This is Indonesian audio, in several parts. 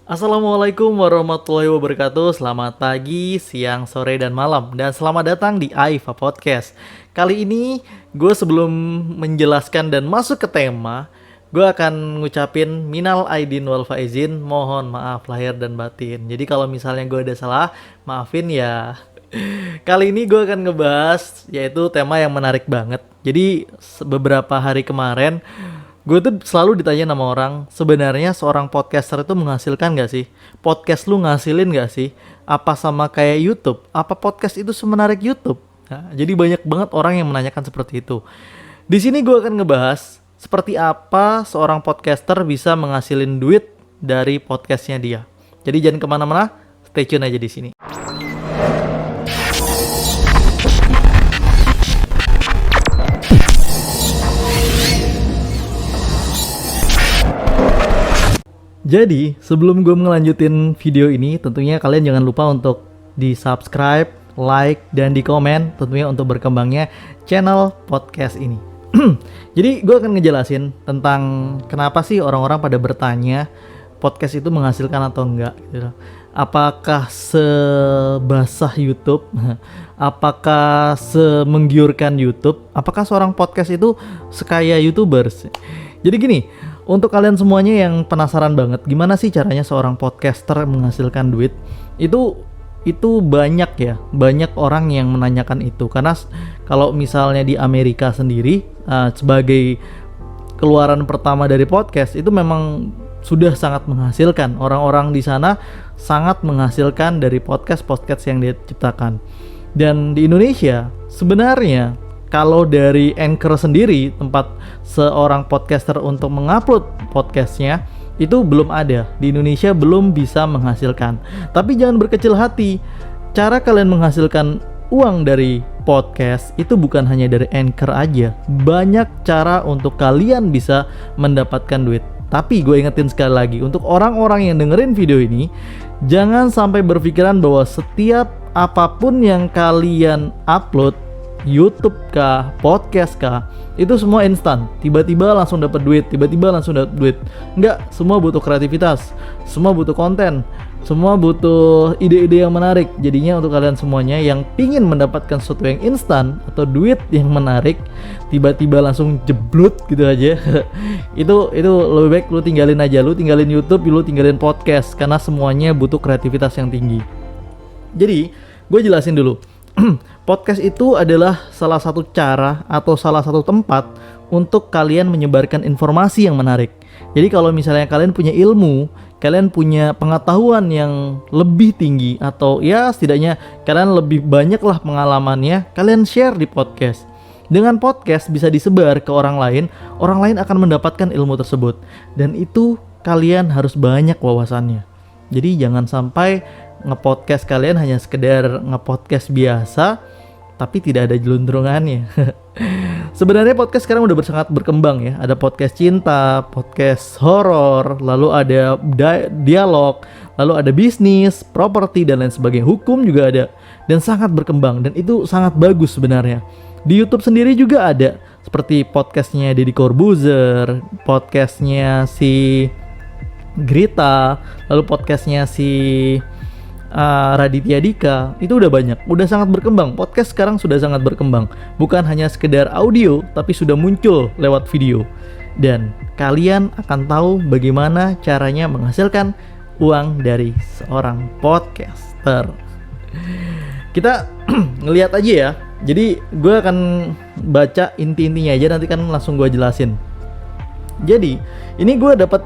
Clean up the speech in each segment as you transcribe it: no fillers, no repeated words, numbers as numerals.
Assalamualaikum warahmatullahi wabarakatuh. Selamat pagi, siang, sore, dan malam. Dan selamat datang di AIFA Podcast. Kali ini gue sebelum menjelaskan dan masuk ke tema, gue akan ngucapin minal aidin wal faizin, mohon maaf lahir dan batin. Jadi kalau misalnya gue ada salah, maafin ya. Kali ini gue akan ngebahas yaitu tema yang menarik banget. Jadi beberapa hari kemarin gue tuh selalu ditanya sama orang, sebenarnya seorang podcaster itu menghasilkan gak sih? Podcast lu ngasilin gak sih? Apa sama kayak YouTube? Apa podcast itu semenarik YouTube? Nah, jadi banyak banget orang yang menanyakan seperti itu. Di sini gue akan ngebahas seperti apa seorang podcaster bisa menghasilin duit dari podcastnya dia. Jadi jangan kemana-mana, stay tune aja di sini. Jadi, sebelum gue ngelanjutin video ini, tentunya kalian jangan lupa untuk di-subscribe, like, dan di-komen, tentunya untuk berkembangnya channel podcast ini. Jadi, gue akan ngejelasin tentang kenapa sih orang-orang pada bertanya podcast itu menghasilkan atau enggak. Gitu. Apakah sebasah YouTube? Apakah semenggiurkan YouTube? Apakah seorang podcast itu sekaya YouTubers? Jadi gini, untuk kalian semuanya yang penasaran banget gimana sih caranya seorang podcaster menghasilkan duit, itu banyak ya, banyak orang yang menanyakan itu. Karena kalau misalnya di Amerika sendiri sebagai keluaran pertama dari podcast itu memang sudah sangat menghasilkan. Orang-orang di sana sangat menghasilkan dari podcast yang dia ciptakan. Dan di Indonesia sebenarnya kalau dari Anchor sendiri, tempat seorang podcaster untuk mengupload podcastnya, itu belum ada. Di Indonesia belum bisa menghasilkan. Tapi jangan berkecil hati. Cara kalian menghasilkan uang dari podcast itu bukan hanya dari Anchor aja. Banyak cara untuk kalian bisa mendapatkan duit. Tapi gue ingetin sekali lagi, untuk orang-orang yang dengerin video ini, jangan sampai berpikiran bahwa setiap apapun yang kalian upload, YouTube kah, podcast kah, itu semua instan, tiba-tiba langsung dapat duit, enggak, semua butuh kreativitas, semua butuh konten, semua butuh ide-ide yang menarik. Jadinya untuk kalian semuanya yang pingin mendapatkan sesuatu yang instan atau duit yang menarik, tiba-tiba langsung jeblot gitu aja, itu lebih baik lu tinggalin aja, lu tinggalin YouTube, lu tinggalin podcast, karena semuanya butuh kreativitas yang tinggi. Jadi gue jelasin dulu. Podcast itu adalah salah satu cara atau salah satu tempat untuk kalian menyebarkan informasi yang menarik. Jadi kalau misalnya kalian punya ilmu, kalian punya pengetahuan yang lebih tinggi, atau ya setidaknya kalian lebih banyak lah pengalamannya, kalian share di podcast. Dengan podcast bisa disebar ke orang lain akan mendapatkan ilmu tersebut. Dan itu kalian harus banyak wawasannya. Jadi jangan sampai ngepodcast kalian hanya sekedar ngepodcast biasa tapi tidak ada jeluntrungannya. Sebenarnya podcast sekarang udah sangat berkembang ya. Ada podcast cinta, podcast horor, lalu ada dialog, lalu ada bisnis, properti, dan lain sebagainya. Hukum juga ada, dan sangat berkembang, dan itu sangat bagus sebenarnya. Di YouTube sendiri juga ada, seperti podcastnya Deddy Corbuzier, podcastnya si Grita, lalu podcastnya si Raditya Dika. Itu udah banyak, udah sangat berkembang. Podcast sekarang sudah sangat berkembang, bukan hanya sekedar audio, tapi sudah muncul lewat video. Dan kalian akan tahu bagaimana caranya menghasilkan uang dari seorang podcaster. Kita ngelihat aja ya. Jadi gue akan baca inti-intinya aja, nanti kan langsung gue jelasin. Jadi ini gue dapat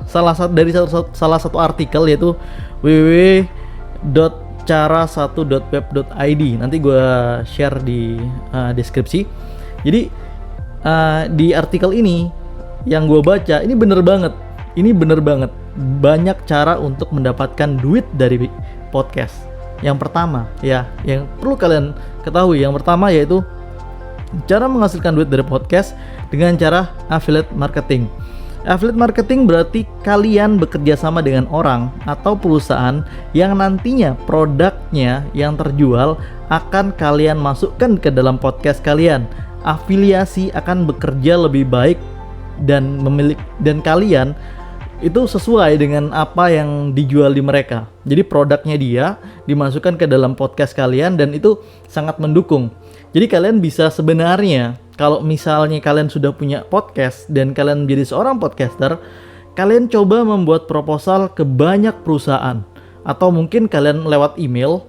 salah satu artikel, yaitu www.cara1.web.id. Nanti gue share di deskripsi. Jadi di artikel ini yang gue baca, ini bener banget. Banyak cara untuk mendapatkan duit dari podcast. Yang pertama ya, yang perlu kalian ketahui, yang pertama yaitu cara menghasilkan duit dari podcast dengan cara affiliate marketing. Affiliate marketing berarti kalian bekerja sama dengan orang atau perusahaan yang nantinya produknya yang terjual akan kalian masukkan ke dalam podcast kalian. Afiliasi akan bekerja lebih baik dan kalian itu sesuai dengan apa yang dijual di mereka. Jadi produknya dia dimasukkan ke dalam podcast kalian dan itu sangat mendukung. Jadi kalian bisa sebenarnya, kalau misalnya kalian sudah punya podcast dan kalian menjadi seorang podcaster, kalian coba membuat proposal ke banyak perusahaan. Atau mungkin kalian lewat email,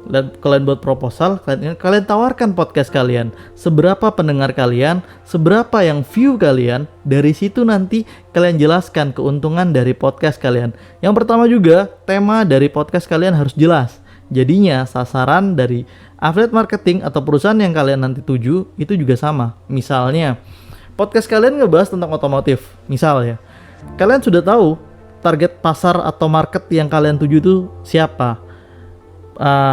dan kalian buat proposal, kalian tawarkan podcast kalian, seberapa pendengar kalian, seberapa yang view kalian, dari situ nanti kalian jelaskan keuntungan dari podcast kalian. Yang pertama juga, tema dari podcast kalian harus jelas. Jadinya sasaran dari affiliate marketing atau perusahaan yang kalian nanti tuju itu juga sama. Misalnya, podcast kalian ngebahas tentang otomotif, misalnya. Kalian sudah tahu target pasar atau market yang kalian tuju itu siapa.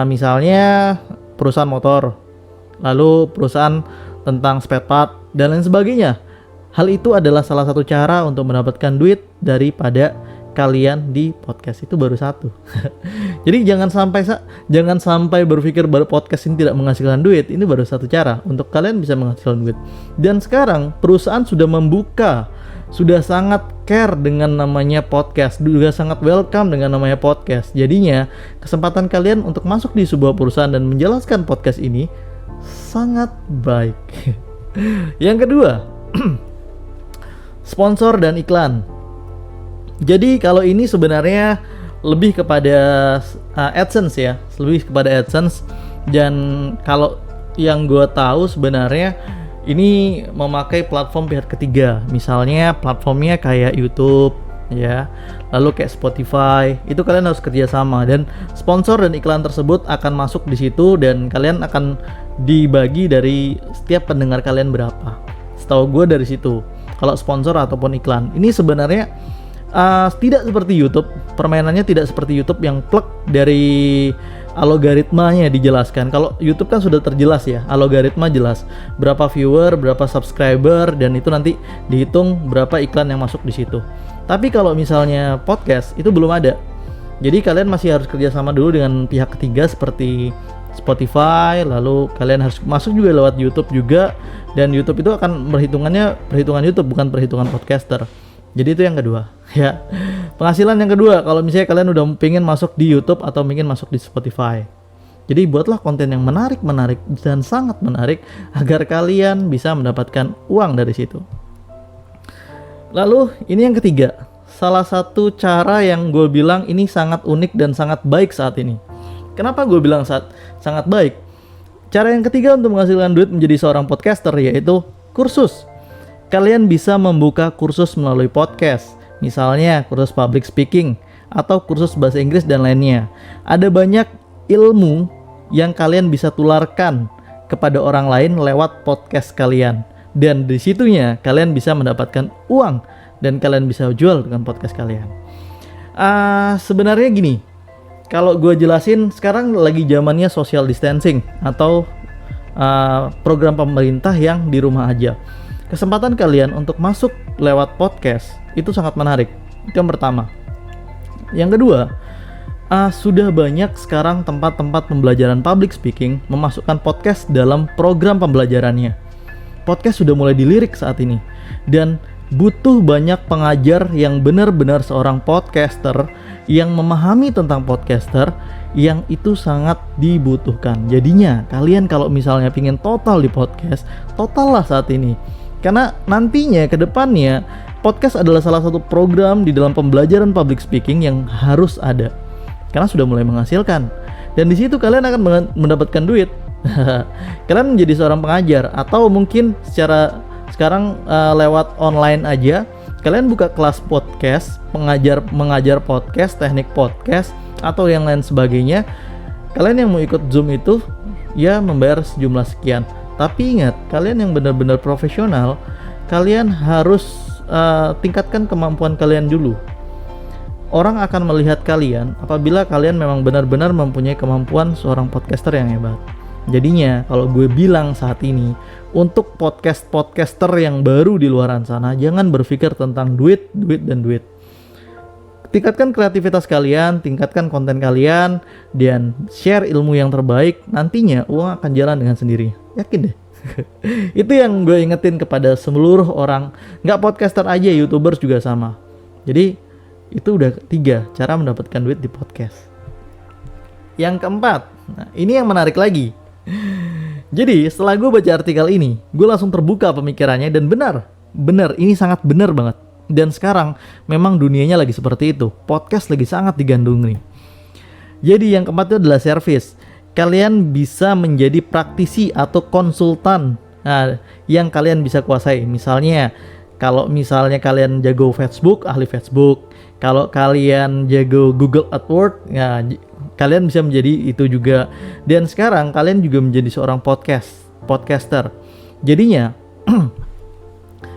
Misalnya perusahaan motor, lalu perusahaan tentang spare part, dan lain sebagainya. Hal itu adalah salah satu cara untuk mendapatkan duit daripada kalian di podcast. Itu baru satu. Jadi jangan sampai berpikir bahwa podcast ini tidak menghasilkan duit. Ini baru satu cara untuk kalian bisa menghasilkan duit. Dan sekarang perusahaan sudah membuka, sudah sangat care dengan namanya podcast, juga sangat welcome dengan namanya podcast. Jadinya kesempatan kalian untuk masuk di sebuah perusahaan dan menjelaskan podcast ini sangat baik. Yang kedua, sponsor dan iklan. Jadi kalau ini sebenarnya lebih kepada AdSense ya, lebih kepada AdSense. Dan kalau yang gue tahu sebenarnya ini memakai platform pihak ketiga. Misalnya platformnya kayak YouTube ya, lalu kayak Spotify. Itu kalian harus kerjasama dan sponsor dan iklan tersebut akan masuk di situ dan kalian akan dibagi dari setiap pendengar kalian berapa. Setahu gue dari situ. Kalau sponsor ataupun iklan, ini sebenarnya tidak seperti YouTube. Permainannya tidak seperti YouTube yang plek dari algoritmanya dijelaskan. Kalau YouTube kan sudah terjelas ya, algoritma jelas berapa viewer, berapa subscriber, dan itu nanti dihitung berapa iklan yang masuk di situ. Tapi kalau misalnya podcast itu belum ada. Jadi kalian masih harus kerjasama dulu dengan pihak ketiga seperti Spotify, lalu kalian harus masuk juga lewat YouTube juga, dan YouTube itu akan perhitungan YouTube, bukan perhitungan podcaster. Jadi itu yang kedua ya. Penghasilan yang kedua, kalau misalnya kalian udah pengen masuk di YouTube atau pengen masuk di Spotify. Jadi buatlah konten yang menarik dan sangat menarik agar kalian bisa mendapatkan uang dari situ. Lalu ini yang ketiga, salah satu cara yang gue bilang ini sangat unik dan sangat baik saat ini. Kenapa gue bilang sangat baik? Cara yang ketiga untuk menghasilkan duit menjadi seorang podcaster yaitu kursus. Kalian bisa membuka kursus melalui podcast, misalnya kursus public speaking atau kursus bahasa Inggris dan lainnya. Ada banyak ilmu yang kalian bisa tularkan kepada orang lain lewat podcast kalian. Dan di situnya kalian bisa mendapatkan uang dan kalian bisa jual dengan podcast kalian. Sebenarnya gini, kalau gue jelasin, sekarang lagi zamannya social distancing atau program pemerintah yang di rumah aja. Kesempatan kalian untuk masuk lewat podcast itu sangat menarik. Itu yang pertama. Yang kedua, sudah banyak sekarang tempat-tempat pembelajaran public speaking memasukkan podcast dalam program pembelajarannya. Podcast sudah mulai dilirik saat ini dan butuh banyak pengajar yang benar-benar seorang podcaster yang memahami tentang podcaster, yang itu sangat dibutuhkan. Jadinya kalian kalau misalnya pingin total di podcast, total lah saat ini. Karena nantinya ke depannya podcast adalah salah satu program di dalam pembelajaran public speaking yang harus ada. Karena sudah mulai menghasilkan. Dan di situ kalian akan mendapatkan duit. Kalian menjadi seorang pengajar atau mungkin secara sekarang lewat online aja, kalian buka kelas podcast, mengajar podcast, teknik podcast atau yang lain sebagainya. Kalian yang mau ikut Zoom itu ya membayar sejumlah sekian. Tapi ingat, kalian yang benar-benar profesional, kalian harus tingkatkan kemampuan kalian dulu. Orang akan melihat kalian apabila kalian memang benar-benar mempunyai kemampuan seorang podcaster yang hebat. Jadinya, kalau gue bilang saat ini, untuk podcaster yang baru di luar sana, jangan berpikir tentang duit. Tingkatkan kreativitas kalian, tingkatkan konten kalian, dan share ilmu yang terbaik. Nantinya uang akan jalan dengan sendiri. Yakin deh. Itu yang gue ingetin kepada seluruh orang. Nggak podcaster aja, YouTubers juga sama. Jadi Itu udah 3 cara mendapatkan duit di podcast. Yang keempat, nah ini yang menarik lagi. Jadi setelah gue baca artikel ini, gue langsung terbuka pemikirannya dan benar, ini sangat benar banget. Dan sekarang memang dunianya lagi seperti itu. Podcast lagi sangat digandrungi. Jadi yang keempat itu adalah service. Kalian bisa menjadi praktisi atau konsultan yang kalian bisa kuasai. Misalnya, kalau misalnya kalian jago Facebook, ahli Facebook. Kalau kalian jago Google AdWords, kalian bisa menjadi itu juga. Dan sekarang kalian juga menjadi seorang podcaster. Jadinya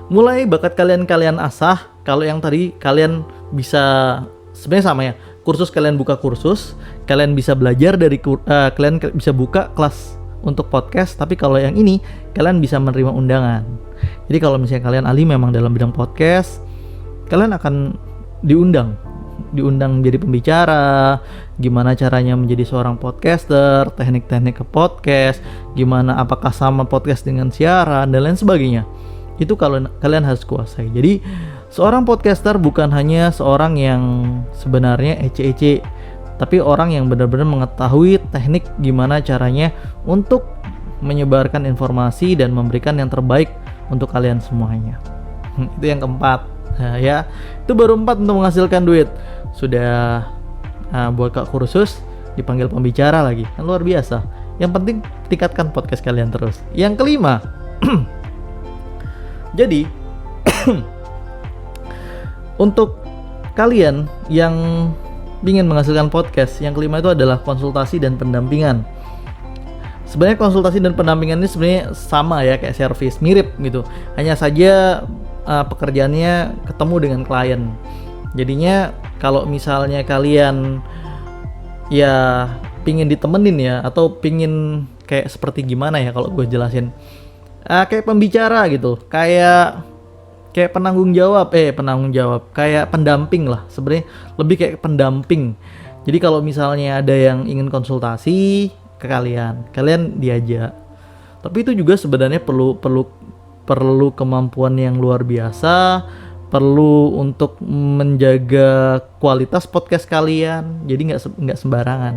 mulai bakat kalian asah. Kalau yang tadi kalian bisa, sebenarnya sama ya, kursus kalian buka kursus, kalian bisa belajar dari kalian bisa buka kelas untuk podcast. Tapi kalau yang ini kalian bisa menerima undangan. Jadi kalau misalnya kalian ahli memang dalam bidang podcast, kalian akan diundang menjadi pembicara, gimana caranya menjadi seorang podcaster, teknik-teknik ke podcast, gimana apakah sama podcast dengan siaran dan lain sebagainya. Itu kalau kalian harus kuasai. Jadi seorang podcaster bukan hanya seorang yang sebenarnya ece-ece, tapi orang yang benar-benar mengetahui teknik gimana caranya untuk menyebarkan informasi dan memberikan yang terbaik untuk kalian semuanya. Itu yang keempat. Nah, ya, itu baru 4 untuk menghasilkan duit. Sudah buka kursus, dipanggil pembicara lagi, kan luar biasa. Yang penting tingkatkan podcast kalian terus. Yang kelima, jadi untuk kalian yang ingin menghasilkan podcast, yang kelima itu adalah konsultasi dan pendampingan. Sebenarnya konsultasi dan pendampingan ini sebenarnya sama ya, kayak service, mirip gitu. Hanya saja pekerjaannya ketemu dengan klien. Jadinya kalau misalnya kalian ya pingin ditemenin ya, atau pingin kayak seperti gimana ya kalau gue jelasin, kayak pembicara gitu, kayak penanggung jawab, kayak pendamping lah, sebenarnya lebih kayak pendamping. Jadi kalau misalnya ada yang ingin konsultasi ke kalian diajak. Tapi itu juga sebenarnya perlu kemampuan yang luar biasa, perlu untuk menjaga kualitas podcast kalian. Jadi nggak sembarangan.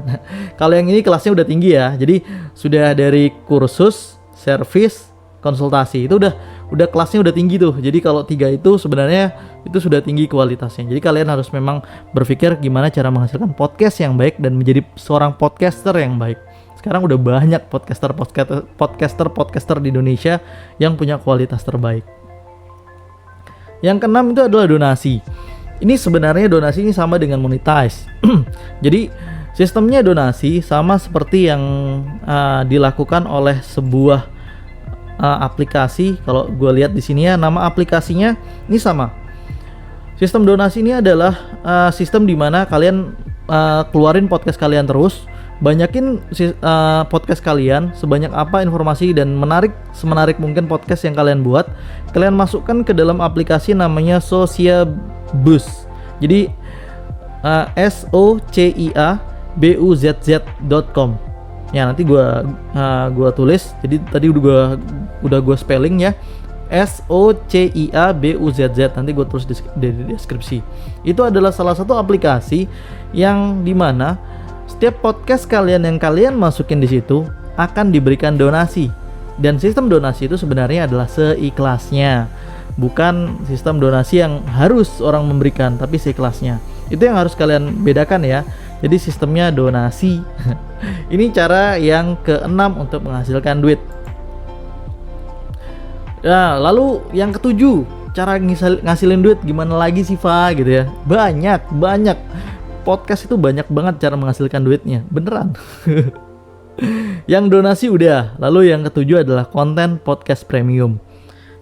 Kalau yang ini kelasnya udah tinggi ya, jadi sudah dari kursus, service, konsultasi, itu udah kelasnya udah tinggi tuh. Jadi kalau 3 itu sebenarnya itu sudah tinggi kualitasnya. Jadi kalian harus memang berpikir gimana cara menghasilkan podcast yang baik dan menjadi seorang podcaster yang baik. Sekarang udah banyak podcaster di Indonesia yang punya kualitas terbaik. Yang keenam itu adalah donasi. Ini sebenarnya donasi ini sama dengan monetize. Jadi sistemnya donasi sama seperti yang dilakukan oleh sebuah aplikasi. Kalau gue lihat di sini ya, nama aplikasinya ini sama. Sistem donasi ini adalah sistem di mana kalian keluarin podcast kalian terus. Banyakin podcast kalian sebanyak apa informasi dan semenarik mungkin podcast yang kalian buat, kalian masukkan ke dalam aplikasi namanya Sociabuzz. Jadi sociabuzz.com. Ya nanti gua tulis. Jadi tadi udah gua spelling ya. Sociabuzz, nanti gue tulis di deskripsi. Itu adalah salah satu aplikasi yang dimana setiap podcast kalian yang kalian masukin di situ akan diberikan donasi. Dan sistem donasi itu sebenarnya adalah seikhlasnya, bukan sistem donasi yang harus orang memberikan, tapi seikhlasnya. Itu yang harus kalian bedakan ya. Jadi sistemnya donasi. Ini cara yang keenam untuk menghasilkan duit. Nah, lalu yang ketujuh, cara ngasilin duit gimana lagi sih, Fa, gitu ya. Banyak. Podcast itu banyak banget cara menghasilkan duitnya, beneran. Yang donasi udah. Lalu yang ketujuh adalah konten podcast premium.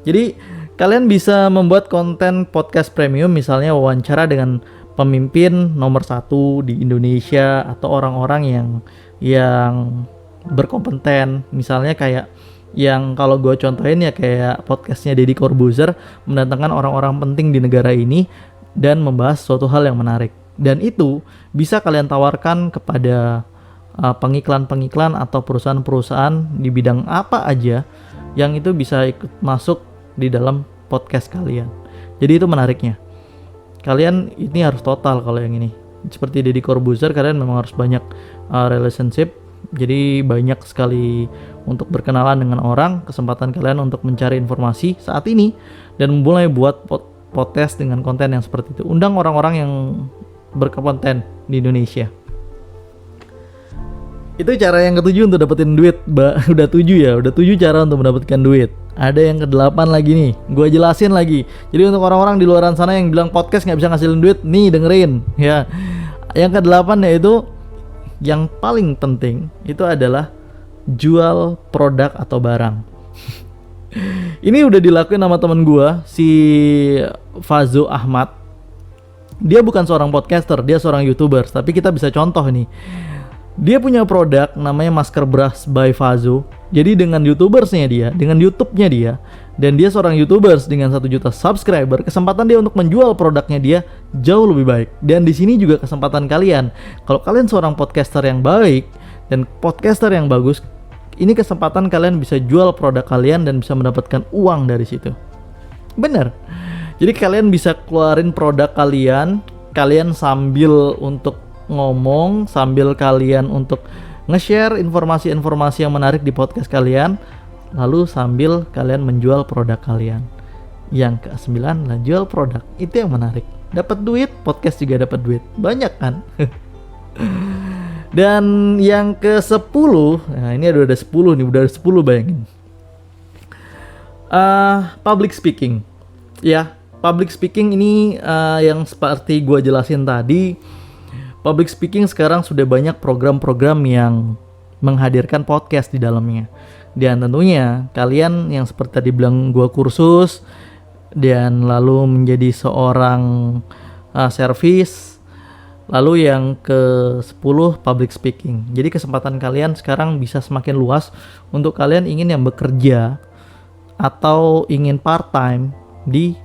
Jadi kalian bisa membuat konten podcast premium, misalnya wawancara dengan pemimpin nomor 1 di Indonesia atau orang-orang yang berkompeten. Misalnya kayak yang kalau gue contohin ya kayak podcastnya Deddy Corbuzier, mendatangkan orang-orang penting di negara ini dan membahas suatu hal yang menarik. Dan itu bisa kalian tawarkan kepada pengiklan-pengiklan atau perusahaan-perusahaan di bidang apa aja yang itu bisa ikut masuk di dalam podcast kalian. Jadi itu menariknya. kalian ini harus total. Kalau yang ini seperti Deddy Corbuzier, kalian memang harus banyak relationship, jadi banyak sekali untuk berkenalan dengan orang, kesempatan kalian untuk mencari informasi saat ini, dan mulai buat podcast dengan konten yang seperti itu. Undang orang-orang yang berkonten di Indonesia. Itu cara yang ketujuh untuk dapetin duit. Udah 7 cara untuk mendapatkan duit. Ada yang ke-8 lagi nih, gue jelasin lagi. Jadi untuk orang-orang di luar sana yang bilang podcast gak bisa ngasilin duit, nih dengerin ya. Yang ke-8 yaitu yang paling penting itu adalah jual produk atau barang. Ini udah dilakuin sama temen gue, si Fazo Ahmad. Dia bukan seorang podcaster, dia seorang YouTuber. Tapi kita bisa contoh nih. Dia punya produk namanya Masker Brush by Fazo. Jadi dengan YouTubersnya dia, dengan YouTube-nya dia, dan dia seorang YouTubers dengan 1 juta subscriber, kesempatan dia untuk menjual produknya dia jauh lebih baik. Dan di sini juga kesempatan kalian. Kalau kalian seorang podcaster yang baik dan podcaster yang bagus, ini kesempatan kalian bisa jual produk kalian dan bisa mendapatkan uang dari situ. Bener. Jadi kalian bisa keluarin produk kalian sambil untuk ngomong, sambil kalian untuk nge-share informasi-informasi yang menarik di podcast kalian, lalu sambil kalian menjual produk kalian. Yang ke-9 lah, jual produk. Itu yang menarik. Dapat duit, podcast juga dapat duit. Banyak kan? Dan yang ke-10, nah ini udah 10 nih, udah 10 bayangin. Public speaking. Ya, public speaking ini yang seperti gue jelasin tadi. Public speaking sekarang sudah banyak program-program yang menghadirkan podcast di dalamnya. Dan tentunya kalian yang seperti tadi bilang gue kursus dan lalu menjadi seorang service. Lalu yang ke-10 public speaking. Jadi kesempatan kalian sekarang bisa semakin luas untuk kalian ingin yang bekerja atau ingin part time di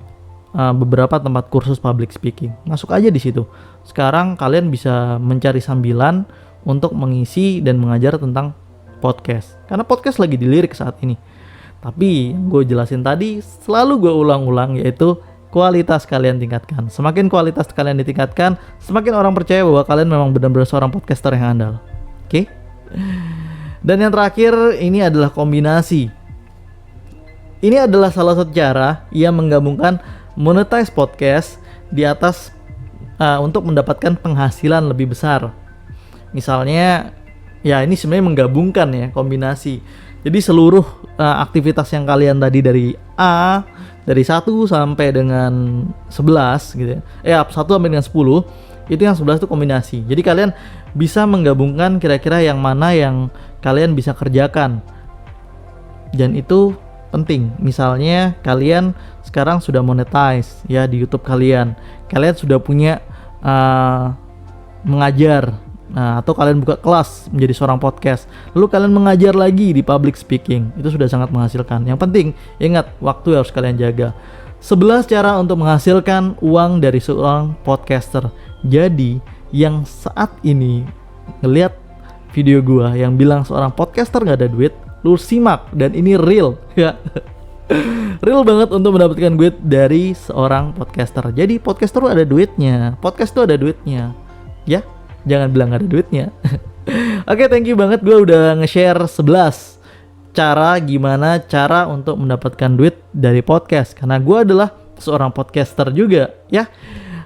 beberapa tempat kursus public speaking. Masuk aja di situ. Sekarang kalian bisa mencari sambilan untuk mengisi dan mengajar tentang podcast. Karena podcast lagi dilirik saat ini. Tapi yang gue jelasin tadi selalu gue ulang-ulang, yaitu kualitas kalian tingkatkan. Semakin kualitas kalian ditingkatkan, semakin orang percaya bahwa kalian memang benar-benar seorang podcaster yang andal. Oke? Dan yang terakhir ini adalah kombinasi. Ini adalah salah satu cara yang menggabungkan monetize podcast di atas untuk mendapatkan penghasilan lebih besar. Misalnya, ya ini sebenarnya menggabungkan ya, kombinasi. Jadi seluruh aktivitas yang kalian tadi dari A, dari 1 sampai dengan 11 gitu ya. 1 sampai dengan 10, itu yang 11 itu kombinasi. Jadi kalian bisa menggabungkan kira-kira yang mana yang kalian bisa kerjakan. Dan itu penting. Misalnya kalian sekarang sudah monetize ya di YouTube kalian. Kalian sudah punya mengajar. Nah, atau kalian buka kelas menjadi seorang podcast. Lalu kalian mengajar lagi di public speaking. Itu sudah sangat menghasilkan. Yang penting, ingat, waktu harus kalian jaga. 11 cara untuk menghasilkan uang dari seorang podcaster. Jadi, yang saat ini ngelihat video gua yang bilang seorang podcaster gak ada duit, lu simak, dan ini real ya. Real banget untuk mendapatkan duit dari seorang podcaster. Jadi podcaster ada duitnya, podcast tuh ada duitnya ya. Jangan bilang gak ada duitnya. Oke, thank you banget, gue udah nge-share 11 cara gimana cara untuk mendapatkan duit dari podcast. Karena gue adalah seorang podcaster juga ya.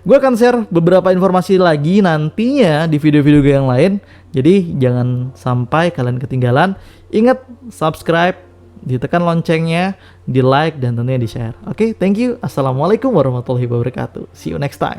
Gue akan share beberapa informasi lagi nantinya di video-video gue yang lain. Jadi jangan sampai kalian ketinggalan. Ingat, subscribe, ditekan loncengnya, di like, dan tentunya di share. Oke, thank you. Assalamualaikum warahmatullahi wabarakatuh. See you next time.